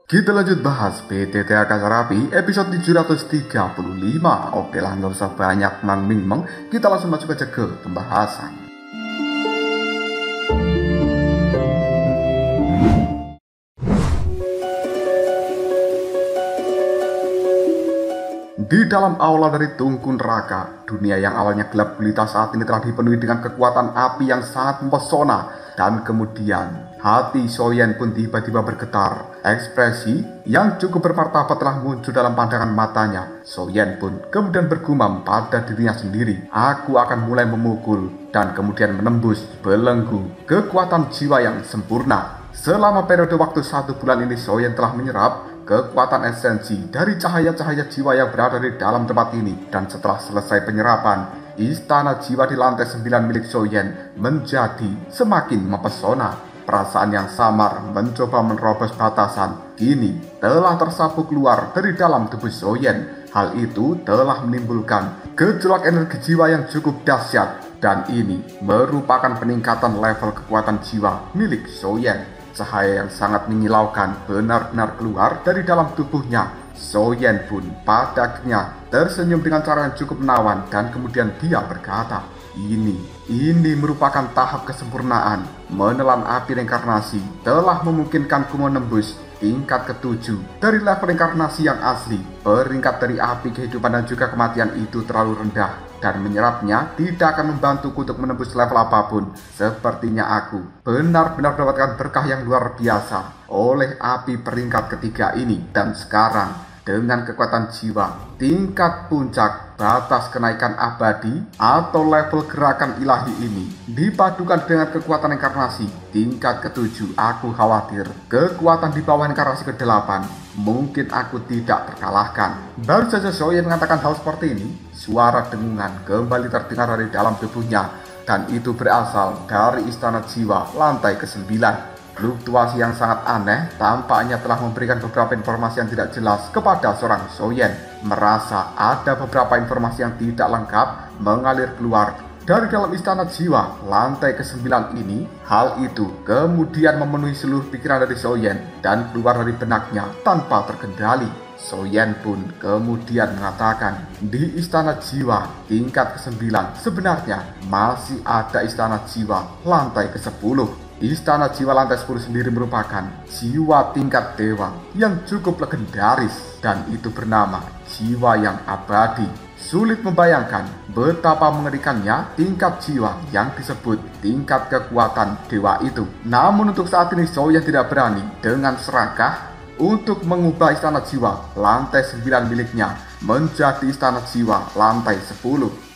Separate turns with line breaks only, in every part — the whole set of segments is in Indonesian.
Kita lanjut bahas PTTA Kasarapi episode 735. Oke lah, nggak usah banyak mang-ming-meng, kita langsung masuk aja ke pembahasan. Di dalam aula dari tungku neraka, dunia yang awalnya gelap gulita saat ini telah dipenuhi dengan kekuatan api yang sangat mempesona. Dan kemudian, hati Soyen pun tiba-tiba bergetar. Ekspresi yang cukup bermartabat telah muncul dalam pandangan matanya. Soyen pun kemudian bergumam pada dirinya sendiri, "Aku akan mulai memukul dan kemudian menembus belenggu kekuatan jiwa yang sempurna." Selama periode waktu 1 bulan ini, Soyen telah menyerap kekuatan esensi dari cahaya-cahaya jiwa yang berada di dalam tempat ini. Dan setelah selesai penyerapan, istana jiwa di lantai 9 milik Soyen menjadi semakin mempesona. Perasaan yang samar mencoba menerobos batasan kini telah tersapu keluar dari dalam tubuh Soyen. Hal itu telah menimbulkan gejolak energi jiwa yang cukup dahsyat, dan ini merupakan peningkatan level kekuatan jiwa milik Soyen. Cahaya yang sangat menyilaukan benar-benar keluar dari dalam tubuhnya. Soyen pun pada akhirnya tersenyum dengan cara yang cukup menawan, dan kemudian dia berkata, Ini merupakan tahap kesempurnaan. Menelan api reinkarnasi telah memungkinkanku menembus tingkat ke-7 dari level reinkarnasi yang asli. Peringkat dari api kehidupan dan juga kematian itu terlalu rendah, dan menyerapnya tidak akan membantuku untuk menembus level apapun. Sepertinya aku benar-benar mendapatkan berkah yang luar biasa oleh api peringkat ketiga ini. Dan sekarang, dengan kekuatan jiwa tingkat puncak, batas kenaikan abadi atau level gerakan ilahi ini dipadukan dengan kekuatan inkarnasi tingkat ke-7, aku khawatir kekuatan di bawah inkarnasi ke-8 mungkin aku tidak terkalahkan. Baru saja Soyen mengatakan hal seperti ini, suara dengungan kembali terdengar dari dalam tubuhnya, dan itu berasal dari istana jiwa lantai ke-9. Fluktuasi yang sangat aneh tampaknya telah memberikan beberapa informasi yang tidak jelas kepada seorang Soyen. Merasa ada beberapa informasi yang tidak lengkap mengalir keluar dari dalam istana jiwa lantai ke-9 ini. Hal itu kemudian memenuhi seluruh pikiran dari Soyen dan keluar dari benaknya tanpa terkendali. Soyen pun kemudian mengatakan, di istana jiwa tingkat ke-9 sebenarnya masih ada istana jiwa lantai ke-10. Istana jiwa lantai 10 sendiri merupakan jiwa tingkat dewa yang cukup legendaris, dan itu bernama jiwa yang abadi. Sulit membayangkan betapa mengerikannya tingkat jiwa yang disebut tingkat kekuatan dewa itu. Namun untuk saat ini Soyen tidak berani dengan serakah untuk mengubah istana jiwa lantai 9 miliknya menjadi istana jiwa lantai 10.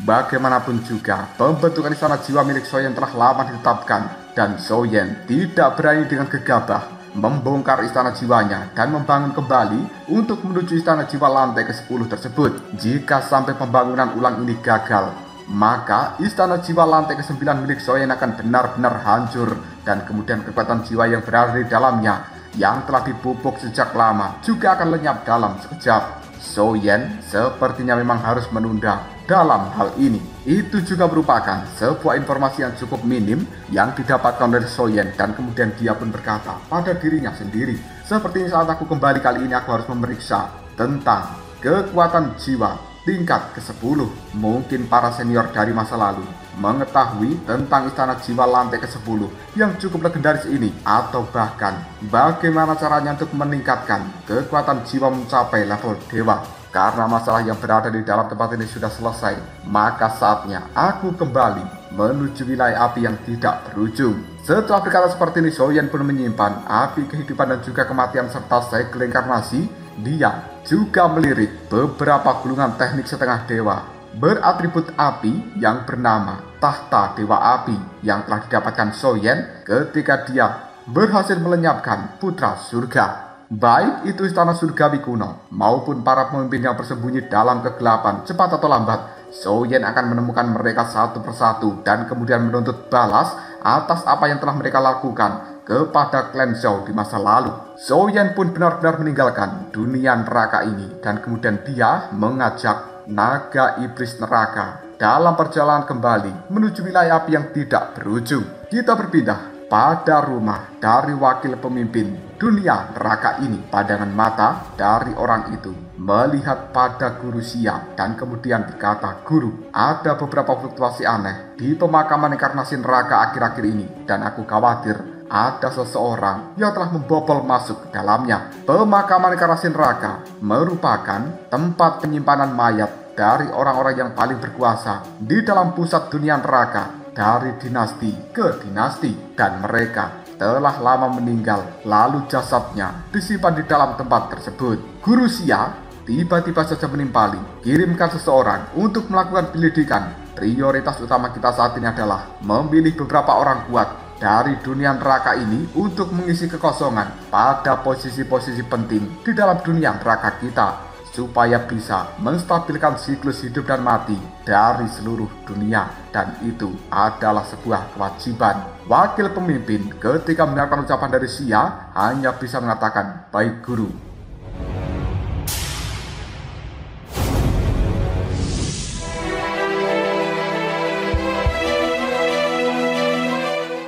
Bagaimanapun juga, pembentukan istana jiwa milik Soyen telah lama ditetapkan, dan Soyen tidak berani dengan gegabah membongkar istana jiwanya dan membangun kembali untuk menuju istana jiwa lantai ke-10 tersebut. Jika sampai pembangunan ulang ini gagal, maka istana jiwa lantai ke-9 milik Soyen akan benar-benar hancur, dan kemudian kekuatan jiwa yang berada di dalamnya yang telah dipupuk sejak lama juga akan lenyap dalam sekejap. Soyen sepertinya memang harus menunda dalam hal ini. Itu juga merupakan sebuah informasi yang cukup minim yang didapatkan dari Soyen, dan kemudian dia pun berkata pada dirinya sendiri, sepertinya saat aku kembali kali ini aku harus memeriksa tentang kekuatan jiwa tingkat ke-10. Mungkin para senior dari masa lalu mengetahui tentang istana jiwa lantai ke-10 yang cukup legendaris ini, atau bahkan bagaimana caranya untuk meningkatkan kekuatan jiwa mencapai level dewa. Karena masalah yang berada di dalam tempat ini sudah selesai, maka saatnya aku kembali menuju wilayah api yang tidak berujung. Setelah berkata seperti ini, Soyen pun menyimpan api kehidupan dan juga kematian serta segel inkarnasi. Dia juga melirik beberapa gulungan teknik setengah dewa beratribut api yang bernama Tahta Dewa Api yang telah didapatkan Soyen ketika dia berhasil melenyapkan putra surga. Baik itu istana surgawi kuno maupun para pemimpin yang bersembunyi dalam kegelapan, cepat atau lambat Soyen akan menemukan mereka satu persatu dan kemudian menuntut balas atas apa yang telah mereka lakukan kepada klan Zhou di masa lalu. Soyen pun benar-benar meninggalkan dunia neraka ini, dan kemudian dia mengajak naga iblis neraka dalam perjalanan kembali menuju wilayah api yang tidak berujung. Kita berpindah pada rumah dari wakil pemimpin dunia neraka ini. Pandangan mata dari orang itu melihat pada Guru Xia dan kemudian berkata, "Guru, ada beberapa fluktuasi aneh di pemakaman inkarnasi neraka akhir-akhir ini dan aku khawatir ada seseorang yang telah membobol masuk ke dalamnya." Pemakaman inkarnasi neraka merupakan tempat penyimpanan mayat dari orang-orang yang paling berkuasa di dalam pusat dunia neraka, dari dinasti ke dinasti, dan mereka telah lama meninggal, lalu jasadnya disimpan di dalam tempat tersebut. Guru Xia tiba-tiba saja menimpali, "Kirimkan seseorang untuk melakukan penyelidikan. Prioritas utama kita saat ini adalah memilih beberapa orang kuat dari dunia neraka ini untuk mengisi kekosongan pada posisi-posisi penting di dalam dunia neraka kita, supaya bisa menstabilkan siklus hidup dan mati dari seluruh dunia, dan itu adalah sebuah kewajiban." Wakil pemimpin ketika mendengarkan ucapan dari Xia hanya bisa mengatakan, "Baik guru."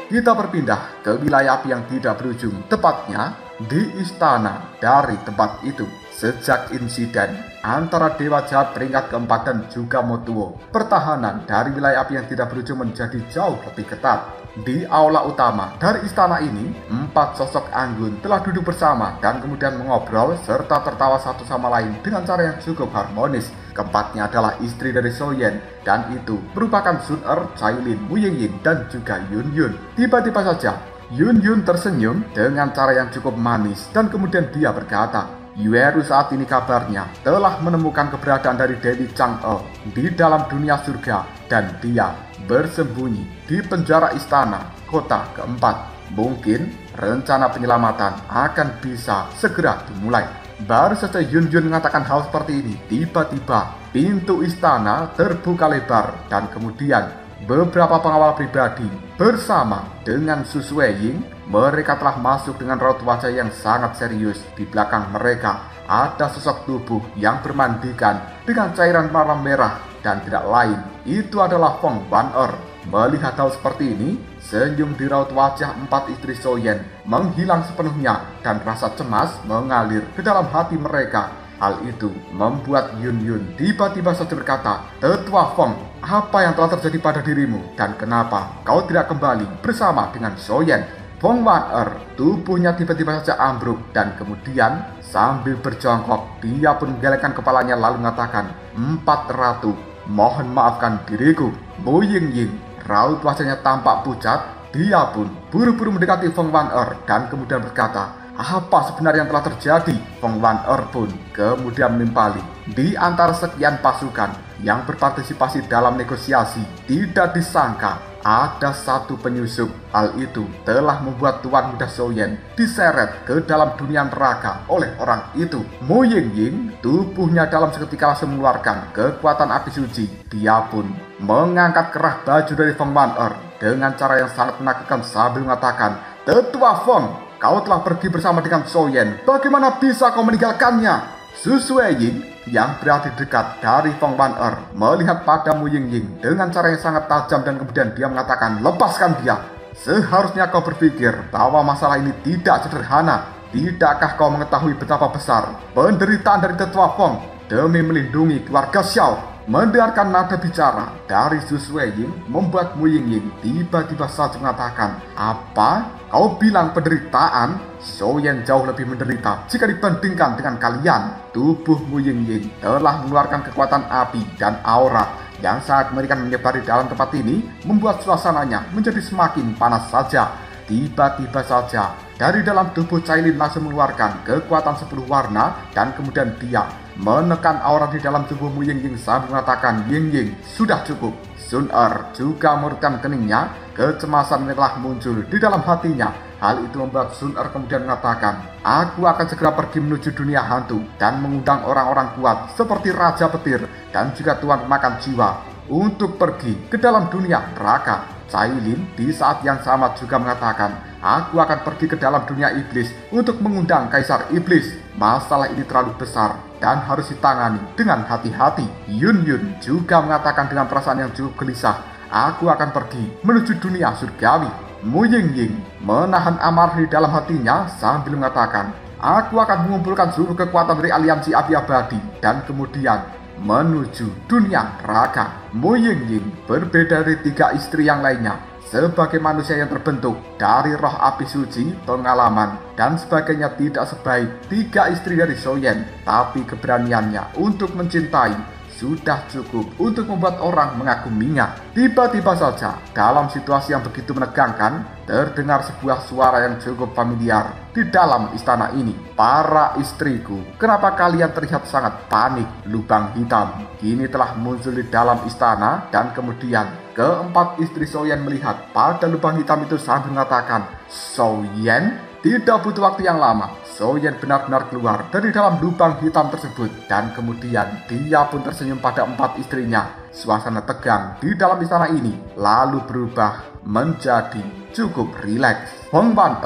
Kita berpindah ke wilayah api yang tidak berujung, tepatnya di istana dari tempat itu. Sejak insiden antara Dewa Jahat peringkat keempat dan juga Motuo, pertahanan dari wilayah api yang tidak berujung menjadi jauh lebih ketat. Di aula utama dari istana ini, 4 sosok anggun telah duduk bersama dan kemudian mengobrol serta tertawa satu sama lain dengan cara yang cukup harmonis. Keempatnya adalah istri dari Soyen, dan itu merupakan Sun Er, Cailin, Wu Yingying, dan juga Yun Yun. Tiba-tiba saja Yun Yun tersenyum dengan cara yang cukup manis dan kemudian dia berkata, "Yueru saat ini kabarnya telah menemukan keberadaan dari Dewi Chang'e di dalam dunia surga, dan dia bersembunyi di penjara istana kota keempat. Mungkin rencana penyelamatan akan bisa segera dimulai." Baru saja Yun Yun mengatakan hal seperti ini, tiba-tiba pintu istana terbuka lebar dan kemudian beberapa pengawal pribadi bersama dengan Su Sueying, mereka telah masuk dengan raut wajah yang sangat serius. Di belakang mereka ada sosok tubuh yang bermandikan dengan cairan warna merah dan tidak lain, itu adalah Feng Wan-er. Melihat hal seperti ini, senyum di raut wajah 4 istri Soyen menghilang sepenuhnya dan rasa cemas mengalir ke dalam hati mereka. Hal itu membuat Yun Yun tiba-tiba saja berkata, "Tetua Feng, apa yang telah terjadi pada dirimu dan kenapa kau tidak kembali bersama dengan Soyen?" Feng Wan-er tubuhnya tiba-tiba saja ambruk dan kemudian sambil berjongkok dia pun menggelengkan kepalanya lalu mengatakan, "Empat Ratu, mohon maafkan diriku." Wu Yingying, raut wajahnya tampak pucat, dia pun buru-buru mendekati Feng Wan-er dan kemudian berkata, "Apa sebenarnya yang telah terjadi?" Feng Wan-er pun kemudian menimpali. Di antara sekian pasukan yang berpartisipasi dalam negosiasi, tidak disangka ada satu penyusup. Hal itu telah membuat Tuan Muda Soyen diseret ke dalam dunia neraka oleh orang itu. Wu Yingying tubuhnya dalam seketika langsung mengeluarkan kekuatan api suci. Dia pun mengangkat kerah baju dari Feng Wan-er dengan cara yang sangat menakutkan sambil mengatakan, "Tetua Feng, kau telah pergi bersama dengan Soyen. Bagaimana bisa kau meninggalkannya?" Su Sueying yang berada dekat dari Feng Wan-er melihat pada Wu Yingying dengan cara yang sangat tajam dan kemudian dia mengatakan, "Lepaskan dia. Seharusnya kau berpikir bahwa masalah ini tidak sederhana. Tidakkah kau mengetahui betapa besar penderitaan dari Tetua Feng demi melindungi keluarga Xiao?" Mendengarkan nada bicara dari Su Sueying membuat Wu Yingying tiba-tiba saja mengatakan, "Apa? Kau bilang penderitaan? Soyen jauh lebih menderita jika dibandingkan dengan kalian." Tubuh Wu Yingying telah mengeluarkan kekuatan api dan aura yang sangat mengerikan menyebar di dalam tempat ini, membuat suasananya menjadi semakin panas saja. Tiba-tiba saja dari dalam tubuh Cailin langsung mengeluarkan kekuatan 10 warna dan kemudian dia menekan aura di dalam tubuh Wu Yingying sambil mengatakan, "Yingying, sudah cukup." Sun Er juga menurutkan keningnya. Kecemasan telah muncul di dalam hatinya. Hal itu membuat Sun Er kemudian mengatakan, "Aku akan segera pergi menuju dunia hantu dan mengundang orang-orang kuat seperti Raja Petir dan juga Tuan Pemakan Jiwa untuk pergi ke dalam dunia neraka." Cailin di saat yang sama juga mengatakan, "Aku akan pergi ke dalam dunia iblis untuk mengundang Kaisar Iblis. Masalah ini terlalu besar dan harus ditangani dengan hati-hati." Yun Yun juga mengatakan dengan perasaan yang cukup gelisah, "Aku akan pergi menuju dunia surgawi." Mu Ying menahan amarah di dalam hatinya sambil mengatakan, aku akan mengumpulkan seluruh kekuatan dari aliansi api abadi dan kemudian menuju dunia neraka. Mu Ying berbeda dari 3 istri yang lainnya. Sebagai manusia yang terbentuk dari roh api suci, pengalaman, dan sebagainya tidak sebaik 3 istri dari Soyen, tapi keberaniannya untuk mencintai sudah cukup untuk membuat orang mengaguminya. Tiba-tiba saja, dalam situasi yang begitu menegangkan, terdengar sebuah suara yang cukup familiar di dalam istana ini. Para istriku, kenapa kalian terlihat sangat panik? Lubang hitam kini telah muncul di dalam istana dan kemudian keempat istri Soyen melihat pada lubang hitam itu sambil mengatakan, Soyen? Tidak butuh waktu yang lama, Soyen benar-benar keluar dari dalam lubang hitam tersebut dan kemudian dia pun tersenyum pada 4 istrinya. Suasana tegang di dalam istana ini lalu berubah menjadi cukup rileks. Hong Wan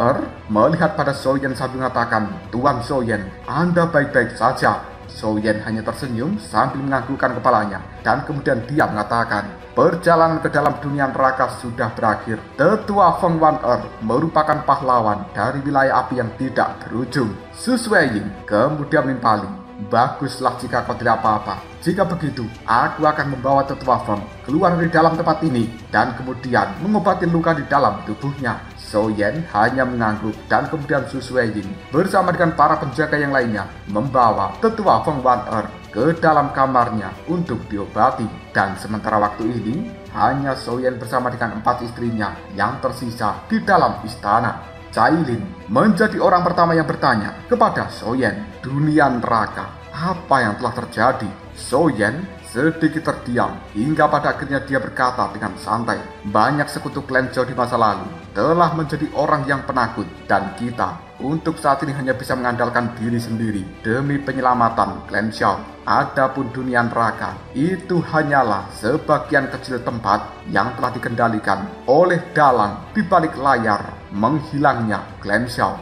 melihat pada Soyen sambil mengatakan, Tuan Soyen, Anda baik-baik saja. Soyen hanya tersenyum sambil menganggukkan kepalanya dan kemudian dia mengatakan, perjalanan ke dalam dunia neraka sudah berakhir. Tetua Feng Wan merupakan pahlawan dari wilayah api yang tidak berujung. Su Suiying kemudian menimpali, baguslah jika kau tidak apa-apa. Jika begitu, aku akan membawa Tetua Feng keluar dari dalam tempat ini dan kemudian mengobati luka di dalam tubuhnya. Soyen hanya mengangguk dan kemudian Su Suiying bersama dengan para penjaga yang lainnya membawa Tetua Feng Wan ke dalam kamarnya untuk diobati. Dan sementara waktu ini, hanya Soyen bersama dengan 4 istrinya yang tersisa di dalam istana. Cailin menjadi orang pertama yang bertanya kepada Soyen, dunia neraka, apa yang telah terjadi? Soyen sedikit terdiam hingga pada akhirnya dia berkata dengan santai, banyak sekutu klan Zhou di masa lalu telah menjadi orang yang penakut dan kita untuk saat ini hanya bisa mengandalkan diri sendiri demi penyelamatan klan Zhou. Adapun dunia neraka itu hanyalah sebagian kecil tempat yang telah dikendalikan oleh dalang di balik layar menghilangnya klan Zhou.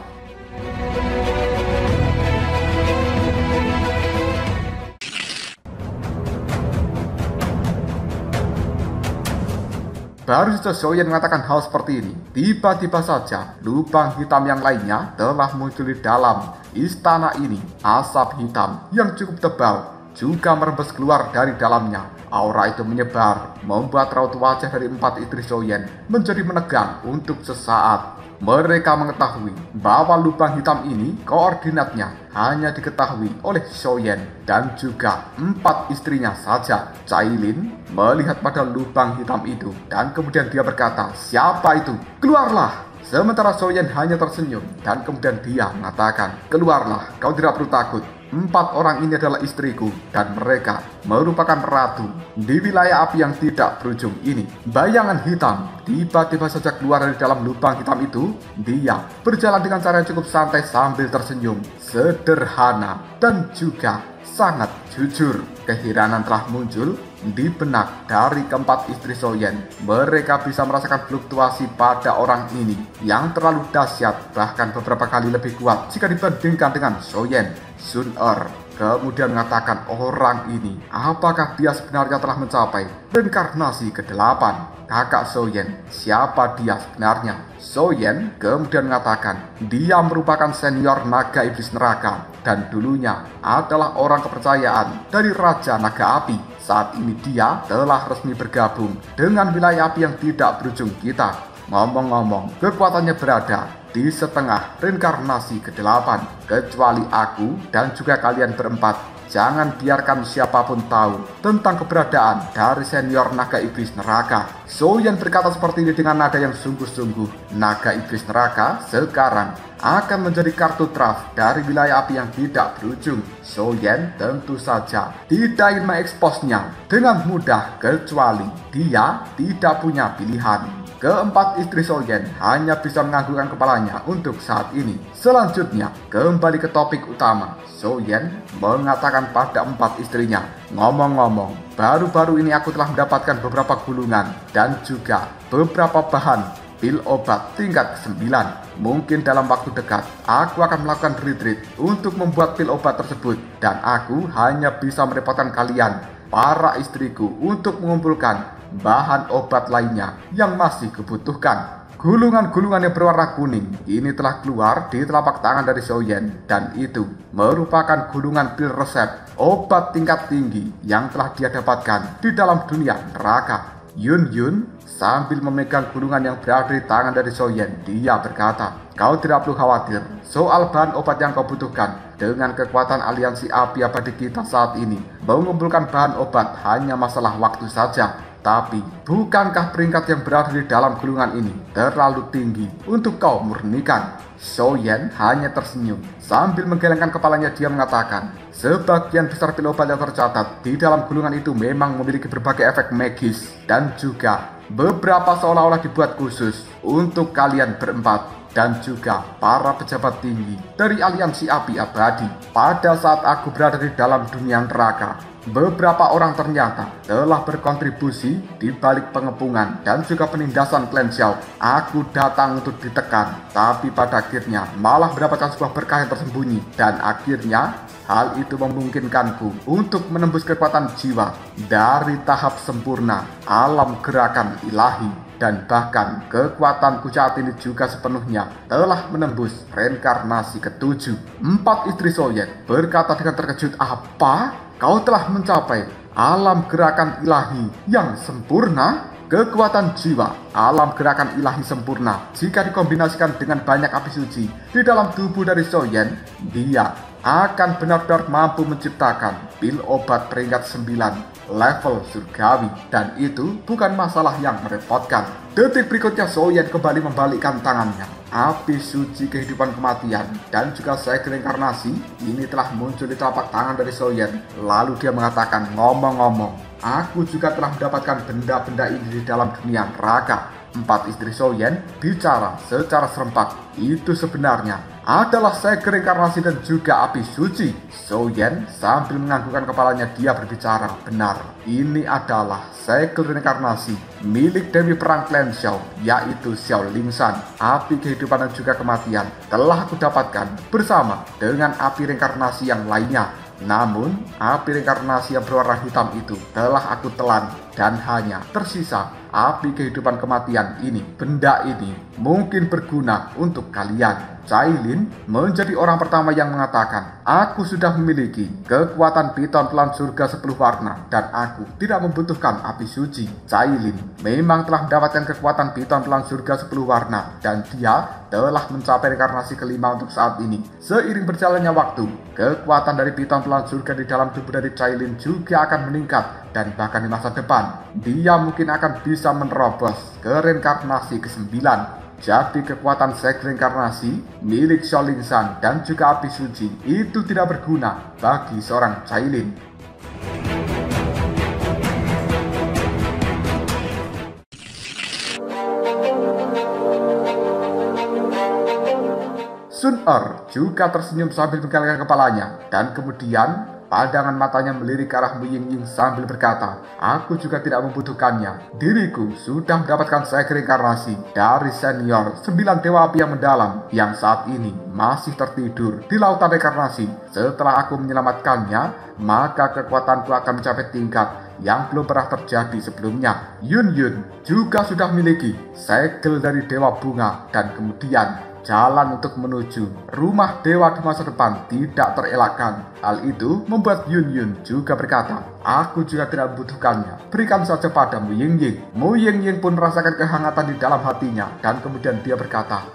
Baru saja Soyen mengatakan hal seperti ini, tiba-tiba saja lubang hitam yang lainnya telah muncul di dalam istana ini. Asap hitam yang cukup tebal juga merembes keluar dari dalamnya. Aura itu menyebar, membuat raut wajah dari 4 istri Soyen menjadi menegang untuk sesaat. Mereka mengetahui bahwa lubang hitam ini koordinatnya hanya diketahui oleh Soyen dan juga 4 istrinya saja. Cailin melihat pada lubang hitam itu dan kemudian dia berkata, siapa itu? Keluarlah! Sementara Soyen hanya tersenyum dan kemudian dia mengatakan, keluarlah, kau tidak perlu takut. 4 orang ini adalah istriku dan mereka merupakan ratu di wilayah api yang tidak berujung ini. Bayangan hitam tiba-tiba saja keluar dari dalam lubang hitam itu. Dia berjalan dengan cara yang cukup santai sambil tersenyum, sederhana dan juga sangat jujur. Keheranan telah muncul di benak dari keempat istri Soyen. Mereka bisa merasakan fluktuasi pada orang ini yang terlalu dahsyat, bahkan beberapa kali lebih kuat jika dibandingkan dengan Soyen. Sun kemudian mengatakan, orang ini, apakah dia sebenarnya telah mencapai reinkarnasi ke-8? Kakak Soyen, siapa dia sebenarnya? Soyen kemudian mengatakan, dia merupakan senior naga iblis neraka dan dulunya adalah orang kepercayaan dari Raja Naga Api. Saat ini dia telah resmi bergabung dengan wilayah api yang tidak berujung kita. Ngomong-ngomong, kekuatannya berada di setengah reinkarnasi ke-8. Kecuali aku dan juga kalian berempat, jangan biarkan siapapun tahu tentang keberadaan dari senior naga iblis neraka. Soyen berkata seperti ini dengan nada yang sungguh-sungguh. Naga iblis neraka sekarang akan menjadi kartu traf dari wilayah api yang tidak berujung. Soyen tentu saja tidak ingin mengeksposnya dengan mudah, kecuali dia tidak punya pilihan. Keempat istri Soyen hanya bisa menganggukkan kepalanya untuk saat ini. Selanjutnya, kembali ke topik utama. Soyen mengatakan pada 4 istrinya, ngomong-ngomong, baru-baru ini aku telah mendapatkan beberapa gulungan dan juga beberapa bahan pil obat tingkat ke-9. Mungkin dalam waktu dekat, aku akan melakukan retreat untuk membuat pil obat tersebut. Dan aku hanya bisa merepotkan kalian, para istriku, untuk mengumpulkan bahan obat lainnya yang masih kebutuhkan. Gulungan-gulungan yang berwarna kuning ini telah keluar di telapak tangan dari Xiaoyan, dan itu merupakan gulungan pil resep obat tingkat tinggi yang telah dia dapatkan di dalam dunia neraka. Yun Yun sambil memegang gulungan yang berada di tangan dari Xiaoyan, dia berkata, "Kau tidak perlu khawatir soal bahan obat yang kau butuhkan. Dengan kekuatan aliansi api abadi kita saat ini, mengumpulkan bahan obat hanya masalah waktu saja. Tapi, bukankah peringkat yang berada di dalam gulungan ini terlalu tinggi untuk kau murnikan?" Xiaoyan hanya tersenyum. Sambil menggelengkan kepalanya, dia mengatakan, "Sebagian besar pil obat yang tercatat di dalam gulungan itu memang memiliki berbagai efek magis, dan juga beberapa seolah-olah dibuat khusus untuk kalian berempat dan juga para pejabat tinggi dari aliansi api abadi. Pada saat aku berada di dalam dunia neraka, beberapa orang ternyata telah berkontribusi di balik pengepungan dan juga penindasan klan Xiao. Aku datang untuk ditekan, tapi pada akhirnya malah mendapatkan sebuah berkah yang tersembunyi, dan akhirnya hal itu memungkinkanku untuk menembus kekuatan jiwa dari tahap sempurna alam gerakan ilahi. Dan bahkan kekuatanku saat ini juga sepenuhnya telah menembus reinkarnasi ketujuh." Empat istri Xiaoyan berkata dengan terkejut, "Apa? Kau telah mencapai alam gerakan ilahi yang sempurna?" Kekuatan jiwa alam gerakan ilahi sempurna jika dikombinasikan dengan banyak api suci di dalam tubuh dari Xiaoyan, dia akan benar-benar mampu menciptakan pil obat peringkat 9 level surgawi, dan itu bukan masalah yang merepotkan. Detik berikutnya Xiaoyan kembali membalikkan tangannya. Api suci kehidupan kematian dan juga segel reinkarnasi ini telah muncul di telapak tangan dari Xiaoyan. Lalu dia mengatakan, "Ngomong-ngomong, aku juga telah mendapatkan benda-benda ini di dalam dunia neraka." Empat istri Xiaoyan bicara secara serempak. Itu sebenarnya adalah segel reinkarnasi dan juga api suci. Xiaoyan sambil menganggukkan kepalanya, dia berbicara, "Benar, ini adalah segel reinkarnasi milik Dewi Perang Klan Xiao, yaitu Xiao Lingshan. Api kehidupan dan juga kematian telah aku dapatkan bersama dengan api reinkarnasi yang lainnya. Namun, api reinkarnasi yang berwarna hitam itu telah aku telan, dan hanya tersisa api kehidupan kematian ini. Benda ini mungkin berguna untuk kalian." Cailin menjadi orang pertama yang mengatakan, "Aku sudah memiliki kekuatan piton pelan surga 10 warna dan aku tidak membutuhkan api suci." Cailin memang telah mendapatkan kekuatan piton pelan surga 10 warna dan dia telah mencapai reinkarnasi kelima untuk saat ini. Seiring berjalannya waktu, kekuatan dari piton pelan surga di dalam tubuh dari Cailin juga akan meningkat, dan bahkan di masa depan dia mungkin akan bisa menerobos ke reinkarnasi ke-9. Jadi kekuatan segel reinkarnasi milik Xiao Lingshan dan juga api suci itu tidak berguna bagi seorang Cailin. Sun Er juga tersenyum sambil menggelengkan kepalanya, dan kemudian pandangan matanya melirik ke arah Mu Ying sambil berkata, "Aku juga tidak membutuhkannya. Diriku sudah mendapatkan segel reinkarnasi dari senior 9 dewa api yang mendalam yang saat ini masih tertidur di lautan reinkarnasi. Setelah aku menyelamatkannya, maka kekuatanku akan mencapai tingkat yang belum pernah terjadi sebelumnya." Yun Yun juga sudah memiliki segel dari dewa bunga, dan kemudian jalan untuk menuju rumah dewa di masa depan tidak terelakkan. Hal itu membuat Yun Yun juga berkata, "Aku juga tidak membutuhkannya. Berikan saja pada Mu Ying." Mu Ying pun merasakan kehangatan di dalam hatinya, dan kemudian dia berkata,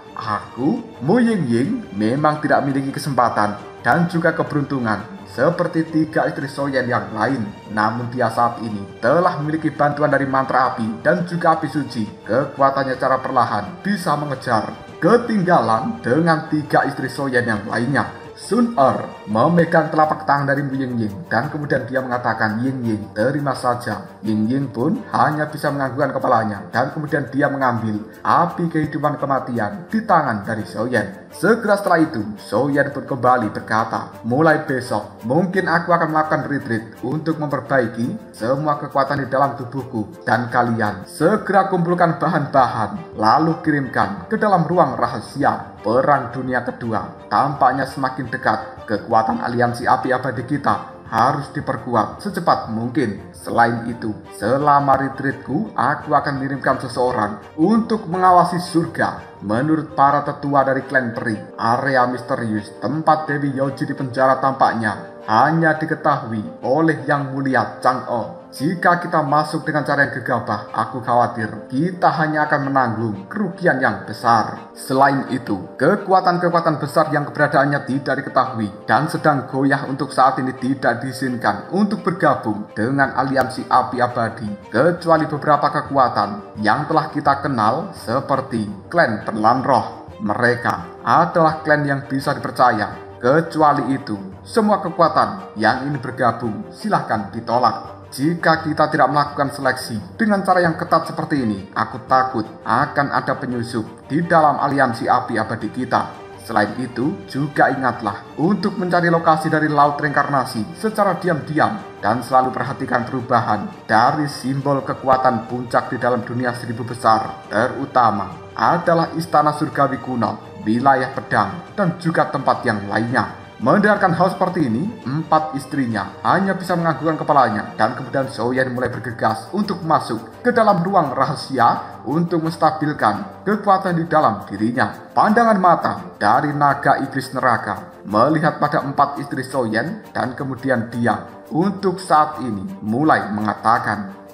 Mu Ying memang tidak memiliki kesempatan dan juga keberuntungan seperti 3 istri Xiaoyan yang lain. Namun dia saat ini telah memiliki bantuan dari mantra api dan juga api suci. Kekuatannya secara perlahan bisa mengejar ketinggalan dengan 3 istri Xiaoyan yang lainnya. Sun Er memegang telapak tangan dari Mu Ying dan kemudian dia mengatakan, "Ying, terima saja." Ying pun hanya bisa menganggukkan kepalanya, dan kemudian dia mengambil api kehidupan kematian di tangan dari Xiaoyan. Segera setelah itu, Xiaoyan pun kembali berkata, "Mulai besok, mungkin aku akan melakukan retreat untuk memperbaiki semua kekuatan di dalam tubuhku, dan kalian segera kumpulkan bahan-bahan, lalu kirimkan ke dalam ruang rahasia. Perang Dunia Kedua tampaknya semakin dekat. Kekuatan aliansi api abadi kita harus diperkuat secepat mungkin. Selain itu, selama retreatku, aku akan mengirimkan seseorang untuk mengawasi surga. Menurut para tetua dari klan peri, area misterius tempat Dewi Yaoji dipenjara tampaknya hanya diketahui oleh Yang Mulia Chang'e. Jika kita masuk dengan cara yang gegabah, aku khawatir kita hanya akan menanggung kerugian yang besar. Selain itu, kekuatan-kekuatan besar yang keberadaannya tidak diketahui dan sedang goyah untuk saat ini tidak diizinkan untuk bergabung dengan aliansi api abadi, kecuali beberapa kekuatan yang telah kita kenal seperti klan Penelan Roh. Mereka adalah klan yang bisa dipercaya. Kecuali itu, semua kekuatan yang ingin bergabung silahkan ditolak. Jika kita tidak melakukan seleksi dengan cara yang ketat seperti ini, aku takut akan ada penyusup di dalam aliansi api abadi kita. Selain itu, juga ingatlah untuk mencari lokasi dari Laut Reinkarnasi secara diam-diam dan selalu perhatikan perubahan dari simbol kekuatan puncak di dalam dunia seribu besar, terutama adalah Istana Surgawi Kuno, wilayah pedang, dan juga tempat yang lainnya. Mendengarkan hal seperti ini, 4 istrinya hanya bisa menganggukkan kepalanya dan kemudian Xiaoyan mulai bergegas untuk masuk ke dalam ruang rahasia untuk menstabilkan kekuatan di dalam dirinya. Pandangan mata dari naga iblis neraka melihat pada 4 istri Xiaoyan dan kemudian dia untuk saat ini mulai mengatakan,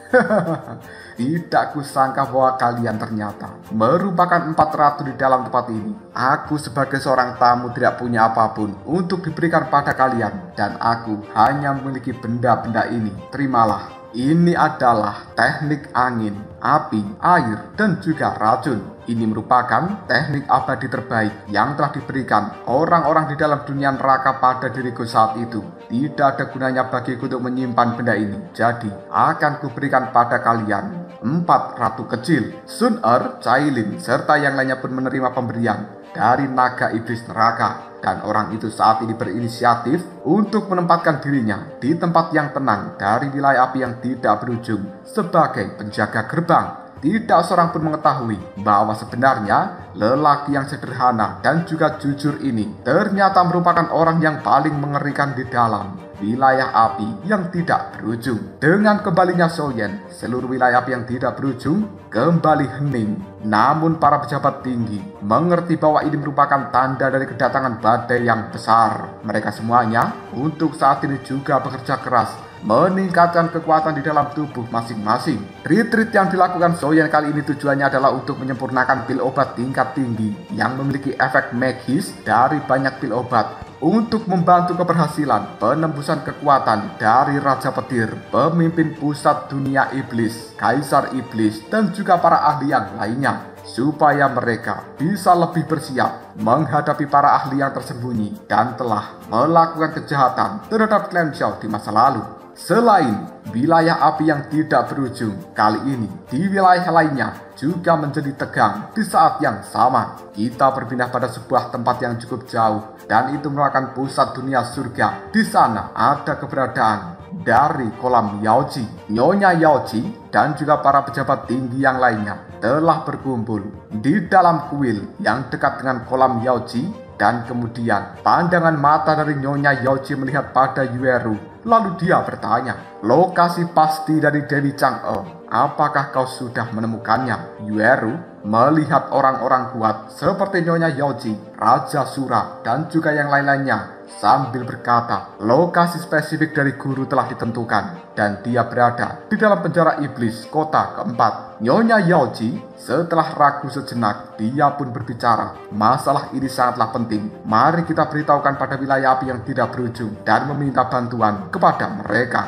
tidak kusangka bahwa kalian ternyata merupakan 4 ratu di dalam tempat ini. Aku sebagai seorang tamu tidak punya apapun untuk diberikan pada kalian, dan aku hanya memiliki benda-benda ini. Terimalah. Ini adalah teknik angin, api, air, dan juga racun. Ini merupakan teknik abadi terbaik yang telah diberikan orang-orang di dalam dunia neraka pada diriku saat itu. Tidak ada gunanya bagiku untuk menyimpan benda ini. Jadi, akan kuberikan pada kalian 4 ratu kecil. Sun Er, Cailin, serta yang lainnya pun menerima pemberian dari naga iblis neraka. Dan orang itu saat ini berinisiatif untuk menempatkan dirinya di tempat yang tenang dari wilayah api yang tidak berujung sebagai penjaga gerbang. Tidak seorang pun mengetahui bahwa sebenarnya lelaki yang sederhana dan juga jujur ini ternyata merupakan orang yang paling mengerikan di dalam wilayah api yang tidak berujung. Dengan kembalinya Xiaoyan, seluruh wilayah api yang tidak berujung kembali hening. Namun para pejabat tinggi mengerti bahwa ini merupakan tanda dari kedatangan badai yang besar. Mereka semuanya untuk saat ini juga bekerja keras meningkatkan kekuatan di dalam tubuh masing-masing. Retreat yang dilakukan Xiaoyan kali ini tujuannya adalah untuk menyempurnakan pil obat tingkat tinggi yang memiliki efek magis dari banyak pil obat untuk membantu keberhasilan penembusan kekuatan dari Raja Petir, pemimpin pusat dunia iblis, Kaisar Iblis, dan juga para ahli yang lainnya, supaya mereka bisa lebih bersiap menghadapi para ahli yang tersembunyi dan telah melakukan kejahatan terhadap klan Xiao di masa lalu. Selain wilayah api yang tidak berujung, kali ini di wilayah lainnya juga menjadi tegang di saat yang sama. Kita berpindah pada sebuah tempat yang cukup jauh dan itu merupakan pusat dunia surga. Di sana ada keberadaan dari kolam Yaoji. Nyonya Yaoji dan juga para pejabat tinggi yang lainnya telah berkumpul di dalam kuil yang dekat dengan kolam Yaoji. Dan kemudian pandangan mata dari Nyonya Yaoji melihat pada Yueru. Lalu dia bertanya, lokasi pasti dari Dewi Chang'e, apakah kau sudah menemukannya? Yueru melihat orang-orang kuat seperti Nyonya Yaoji, Raja Sura, dan juga yang lain-lainnya sambil berkata, lokasi spesifik dari guru telah ditentukan dan dia berada di dalam penjara iblis kota keempat. Nyonya Yaoji setelah ragu sejenak, dia pun berbicara, masalah ini sangatlah penting. Mari kita beritahukan pada wilayah api yang tidak berujung dan meminta bantuan kepada mereka.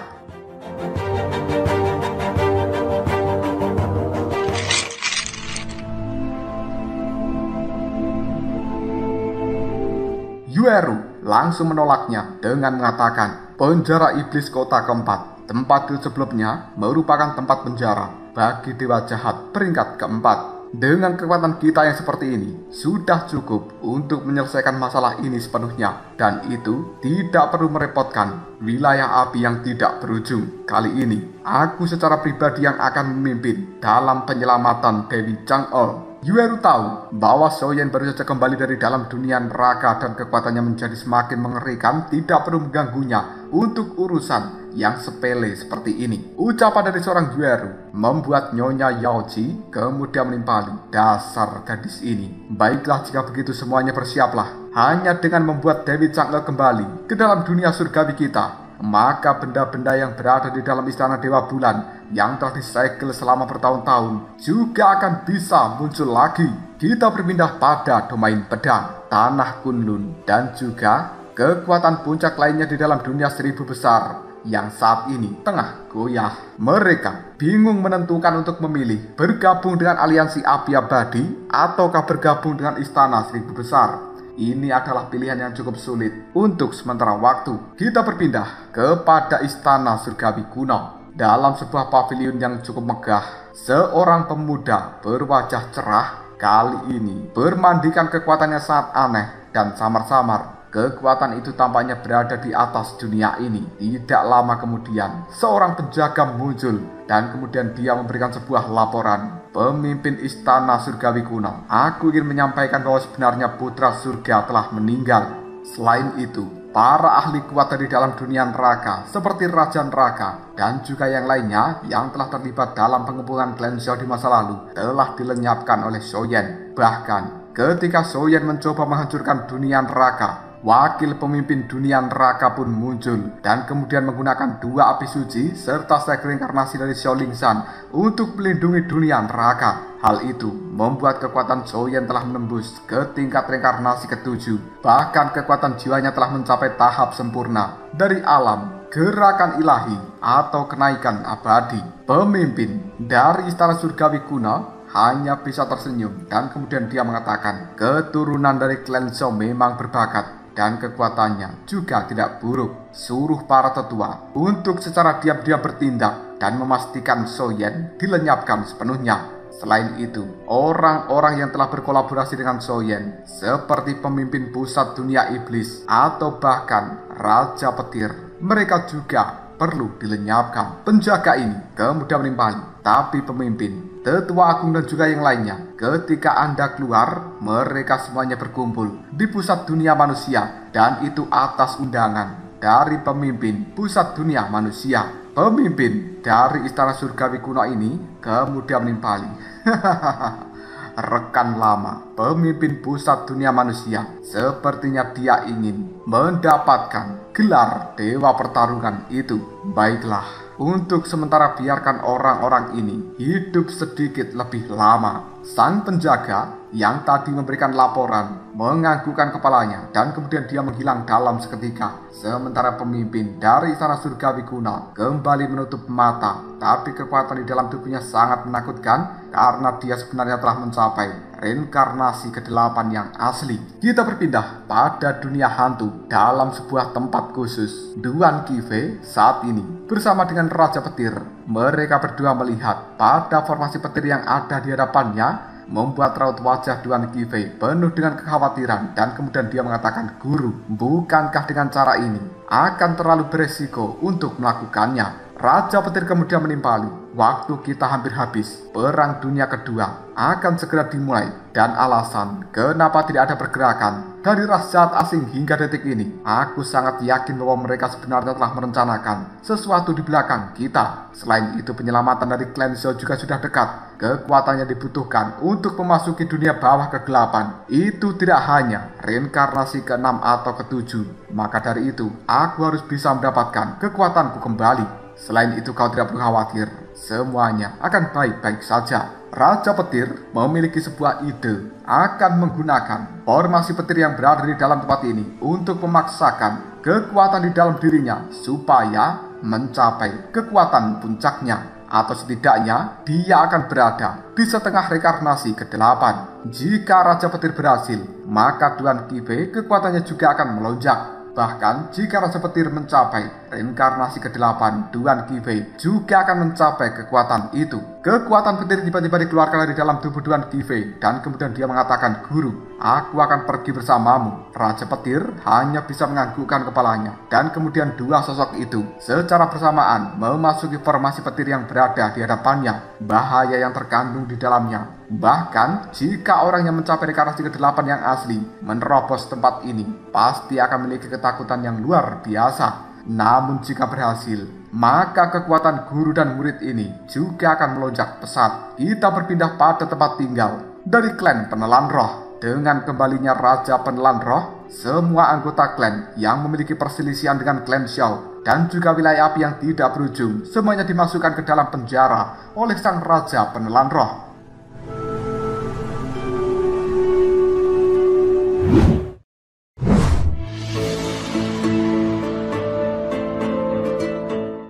Yueru langsung menolaknya dengan mengatakan, penjara iblis kota keempat, tempat itu sebelumnya merupakan tempat penjara bagi dewa jahat peringkat keempat. Dengan kekuatan kita yang seperti ini, sudah cukup untuk menyelesaikan masalah ini sepenuhnya. Dan itu tidak perlu merepotkan wilayah api yang tidak berujung. Kali ini, aku secara pribadi yang akan memimpin dalam penyelamatan Dewi Chang'e. Yueru tahu bahwa Xiaoyan baru saja kembali dari dalam dunia neraka dan kekuatannya menjadi semakin mengerikan, tidak perlu mengganggunya untuk urusan yang sepele seperti ini. Ucapan dari seorang Yueru membuat Nyonya Yaoji kemudian menimpali, dasar gadis ini. Baiklah, jika begitu semuanya bersiaplah. Hanya dengan membuat Dewi Chang'e kembali ke dalam dunia surgawi kita, maka benda-benda yang berada di dalam istana Dewa Bulan yang telah disegel selama bertahun-tahun juga akan bisa muncul lagi. Kita berpindah pada domain pedang, tanah Kunlun, dan juga kekuatan puncak lainnya di dalam dunia seribu besar yang saat ini tengah goyah. Mereka bingung menentukan untuk memilih bergabung dengan aliansi api abadi ataukah bergabung dengan istana seribu besar. Ini adalah pilihan yang cukup sulit untuk sementara waktu. Kita berpindah kepada istana surgawi kuno. Dalam sebuah pavilion yang cukup megah, seorang pemuda berwajah cerah kali ini bermandikan kekuatannya sangat aneh dan samar-samar. Kekuatan itu tampaknya berada di atas dunia ini. Tidak lama kemudian, seorang penjaga muncul dan kemudian dia memberikan sebuah laporan. Pemimpin istana surgawi kuno, aku ingin menyampaikan bahwa sebenarnya putra surga telah meninggal. Selain itu, para ahli kuat dari dalam dunia neraka seperti Raja Neraka dan juga yang lainnya yang telah terlibat dalam pengepungan klan Xiao di masa lalu telah dilenyapkan oleh Xiaoyan. Bahkan ketika Xiaoyan mencoba menghancurkan dunia neraka, wakil pemimpin dunia neraka pun muncul dan kemudian menggunakan dua api suci serta sek reinkarnasi dari Xiaoling San untuk melindungi dunia neraka. Hal itu membuat kekuatan Xiaoyan telah menembus ke tingkat reinkarnasi ke-7. Bahkan kekuatan jiwanya telah mencapai tahap sempurna dari alam gerakan ilahi atau kenaikan abadi. Pemimpin dari istana surgawi kuno hanya bisa tersenyum dan kemudian dia mengatakan keturunan dari klan Xiao memang berbakat dan kekuatannya juga tidak buruk. Suruh para tetua untuk secara diam-diam bertindak dan memastikan Xiaoyan dilenyapkan sepenuhnya. Selain itu, orang-orang yang telah berkolaborasi dengan Xiaoyan seperti pemimpin pusat dunia iblis atau bahkan Raja Petir, mereka juga perlu dilenyapkan. Penjaga ini kemudian menimpali, tapi pemimpin, tetua agung dan juga yang lainnya, ketika Anda keluar, mereka semuanya berkumpul di pusat dunia manusia dan itu atas undangan dari pemimpin pusat dunia manusia. Pemimpin dari istana surgawi kuno ini kemudian menimpali. Rekan lama, pemimpin pusat dunia manusia, sepertinya dia ingin mendapatkan gelar dewa pertarungan itu. Baiklah, untuk sementara biarkan orang-orang ini hidup sedikit lebih lama. Sang penjaga yang tadi memberikan laporan menganggukkan kepalanya dan kemudian dia menghilang dalam seketika. Sementara pemimpin dari istana surgawi kuno kembali menutup mata, tapi kekuatan di dalam tubuhnya sangat menakutkan karena dia sebenarnya telah mencapai reinkarnasi ke-8 yang asli. Kita berpindah pada dunia hantu dalam sebuah tempat khusus. Duan Qifei saat ini bersama dengan Raja Petir, mereka berdua melihat pada formasi petir yang ada di hadapannya membuat raut wajah Duan Qifei penuh dengan kekhawatiran dan kemudian dia mengatakan, "Guru, bukankah dengan cara ini akan terlalu beresiko untuk melakukannya?" Raja Petir kemudian menimpali, "Waktu kita hampir habis. Perang dunia kedua akan segera dimulai dan alasan kenapa tidak ada pergerakan dari ras jahat asing hingga detik ini, aku sangat yakin bahwa mereka sebenarnya telah merencanakan sesuatu di belakang kita. Selain itu, penyelamatan dari klan Xiao juga sudah dekat. Kekuatannya dibutuhkan untuk memasuki dunia bawah ke-8. Itu tidak hanya reinkarnasi ke-6 atau ke-7. Maka dari itu, aku harus bisa mendapatkan kekuatanku kembali. Selain itu, kau tidak perlu khawatir. Semuanya akan baik-baik saja." Raja Petir memiliki sebuah ide akan menggunakan formasi petir yang berada di dalam tempat ini untuk memaksakan kekuatan di dalam dirinya supaya mencapai kekuatan puncaknya. Atau setidaknya dia akan berada di setengah reinkarnasi ke-8. Jika Raja Petir berhasil, maka Duan Qifei kekuatannya juga akan melonjak. Bahkan jika Raja Petir mencapai reinkarnasi ke-8 Duan Qifei juga akan mencapai kekuatan itu. Kekuatan petir tiba-tiba dikeluarkan dari dalam tubuh Duan Qifei dan kemudian dia mengatakan, "Guru, aku akan pergi bersamamu." Raja petir hanya bisa menganggukkan kepalanya dan kemudian dua sosok itu secara bersamaan memasuki formasi petir yang berada di hadapannya. Bahaya yang terkandung di dalamnya. Bahkan jika orang yang mencapai reinkarnasi ke-8 yang asli menerobos tempat ini, pasti akan memiliki ketakutan yang luar biasa. Namun jika berhasil, maka kekuatan guru dan murid ini juga akan melonjak pesat. Kita berpindah pada tempat tinggal dari klan penelan roh. Dengan kembalinya Raja Penelan Roh, semua anggota klan yang memiliki perselisihan dengan klan Xiao dan juga wilayah api yang tidak berujung, semuanya dimasukkan ke dalam penjara oleh sang Raja Penelan Roh.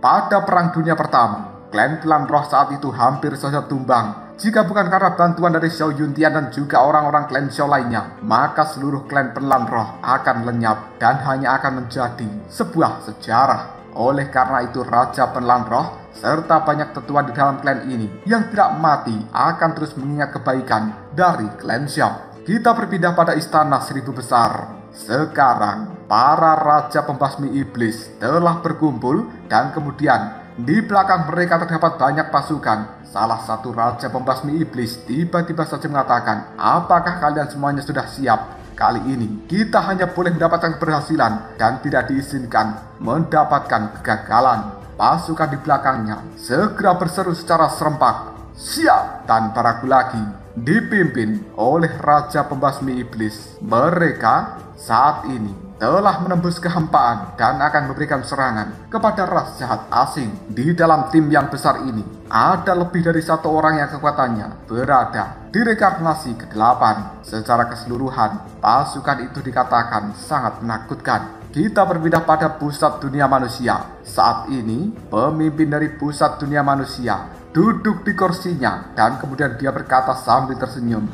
Pada Perang Dunia Pertama, klan Penelan Roh saat itu hampir saja tumbang. Jika bukan karena bantuan dari Xiao Yuntian dan juga orang-orang klan Xiao lainnya, maka seluruh klan Penelan Roh akan lenyap dan hanya akan menjadi sebuah sejarah. Oleh karena itu Raja Penelan Roh serta banyak tetua di dalam klan ini yang tidak mati akan terus mengingat kebaikan dari klan Xiao. Kita berpindah pada Istana Seribu Besar. Sekarang para raja pembasmi iblis telah berkumpul dan kemudian di belakang mereka terdapat banyak pasukan. Salah satu raja pembasmi iblis tiba-tiba saja mengatakan, "Apakah kalian semuanya sudah siap? Kali ini kita hanya boleh mendapatkan keberhasilan dan tidak diizinkan mendapatkan kegagalan." Pasukan di belakangnya segera berseru secara serempak, "Siap!" tanpa ragu lagi, dipimpin oleh Raja Pembasmi Iblis. Mereka saat ini telah menembus kehampaan dan akan memberikan serangan kepada ras jahat asing. Di dalam tim yang besar ini ada lebih dari satu orang yang kekuatannya berada di reinkarnasi ke-8. Secara keseluruhan, pasukan itu dikatakan sangat menakutkan. Kita berpindah pada pusat dunia manusia. Saat ini, pemimpin dari pusat dunia manusia duduk di kursinya dan kemudian dia berkata sambil tersenyum,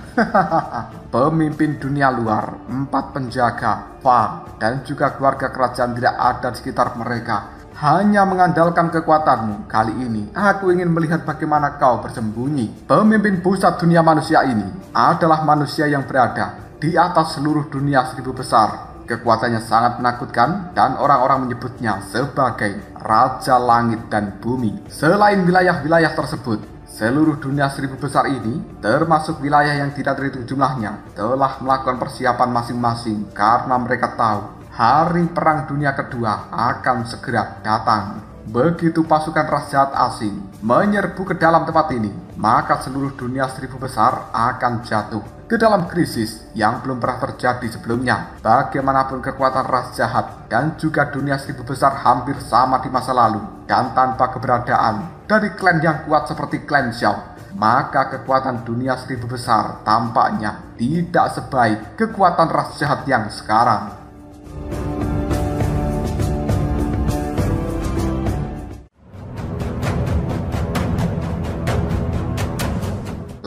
"Pemimpin dunia luar, 4 penjaga, Fa, dan juga keluarga kerajaan tidak ada di sekitar mereka. Hanya mengandalkan kekuatanmu. Kali ini aku ingin melihat bagaimana kau bersembunyi." Pemimpin pusat dunia manusia ini adalah manusia yang berada di atas seluruh dunia Seribu Besar. Kekuatannya sangat menakutkan dan orang-orang menyebutnya sebagai Raja Langit dan Bumi. Selain wilayah-wilayah tersebut, seluruh dunia Seribu Besar ini, termasuk wilayah yang tidak terhitung jumlahnya, telah melakukan persiapan masing-masing karena mereka tahu hari Perang Dunia Kedua akan segera datang. Begitu pasukan ras jahat asing menyerbu ke dalam tempat ini, maka seluruh dunia Seribu Besar akan jatuh ke dalam krisis yang belum pernah terjadi sebelumnya. Bagaimanapun kekuatan ras jahat dan juga dunia Seribu Besar hampir sama di masa lalu, dan tanpa keberadaan dari klan yang kuat seperti klan Xiao, maka kekuatan dunia Seribu Besar tampaknya tidak sebaik kekuatan ras jahat yang sekarang.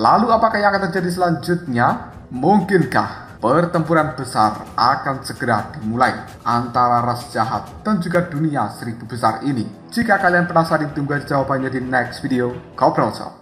Lalu apakah yang akan terjadi selanjutnya? Mungkinkah pertempuran besar akan segera dimulai antara ras jahat dan juga dunia Seribu Besar ini? Jika kalian penasaran, tunggu jawabannya di next video. Ngobrol Sob.